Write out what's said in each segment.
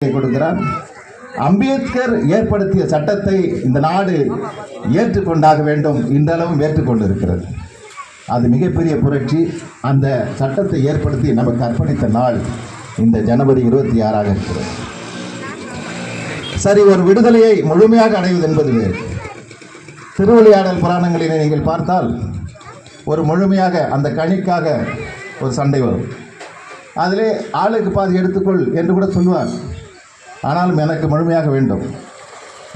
கொடுக்கிறார். அம்பேத்கர் ஏற்படுத்திய சட்டத்தை இந்த நாடு ஏற்றுக்கொண்டாக வேண்டும், இன்றளவும் ஏற்றுக்கொண்டிருக்கிறது. அது மிகப்பெரிய புரட்சி. அந்த சட்டத்தை ஏற்படுத்தி நமக்கு அர்ப்பணித்த நாள் இந்த ஜனவரி 26 இருக்கிறது. சரி, ஒரு விடுதலையை முழுமையாக அடைவது என்பது வேறு. திருவிளையாடல் புராணங்களிலே நீங்கள் பார்த்தால் ஒரு முழுமையாக அந்த கணிக்காக ஒரு சண்டை வரும். அதிலே ஆளுக்கு பாதி எடுத்துக்கொள் என்று கூட சொல்லுவார். ஆனாலும் எனக்கு முழுமையாக வேண்டும்.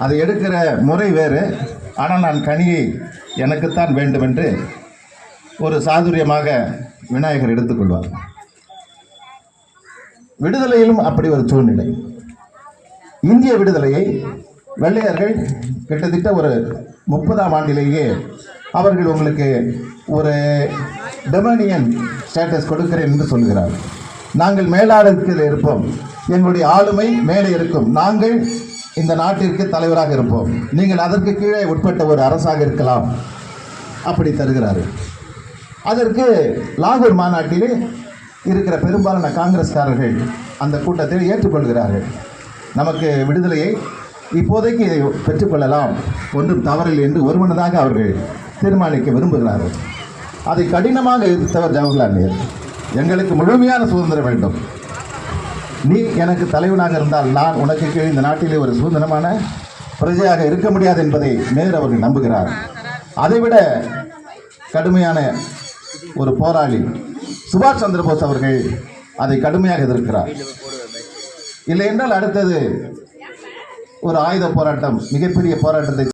அதை எடுக்கிற முறை வேறு. ஆனால் நான் கனியை எனக்குத்தான் வேண்டும் என்று ஒரு சாதுரியமாக விநாயகர் எடுத்துக்கொள்வார். விடுதலையிலும் அப்படி ஒரு சூழ்நிலை. இந்திய விடுதலையை வெள்ளையர்கள் கிட்டத்தட்ட ஒரு 30ஆம் ஆண்டிலேயே அவர்கள் உங்களுக்கு ஒரு டொமினியன் ஸ்டேட்டஸ் கொடுக்கிறேன் என்று சொல்கிறார். நாங்கள் மேலாளத்தில் இருப்போம், எங்களுடைய ஆளுமை மேலே இருக்கும், நாங்கள் இந்த நாட்டிற்கு தலைவராக இருப்போம், நீங்கள் அதற்கு கீழே உட்பட்ட ஒரு அரசாக இருக்கலாம், அப்படி தருகிறார்கள். அதற்கு லாகூர் மாநாட்டிலே இருக்கிற பெரும்பாலான காங்கிரஸ்காரர்கள் அந்த கூட்டத்தில் ஏற்றுக்கொள்கிறார்கள். நமக்கு விடுதலையை இப்போதைக்கு இதை பெற்றுக்கொள்ளலாம், ஒன்றும் தவறில்லை என்று ஒருமனதாக அவர்கள் தீர்மானிக்க விரும்புகிறார்கள். அதை கடினமாக எதிர்த்தவர் ஜவஹர்லால் நேரு. எங்களுக்கு முழுமையான சுதந்திரம் வேண்டும், நீ எனக்கு தலைவனாக இருந்தால் நான் உனக்கு கீழே இந்த நாட்டிலே ஒரு சுதந்திரமான பிரஜையாக இருக்க முடியாது என்பதை நேரு அவர்கள் நம்புகிறார். அதைவிட கடுமையான ஒரு போராளி சுபாஷ் சந்திரபோஸ் அவர்கள் அதை கடுமையாக எதிர்க்கிறார். இல்லை என்றால் அடுத்தது ஒரு ஆயுத போராட்டம், மிகப்பெரிய போராட்டத்தை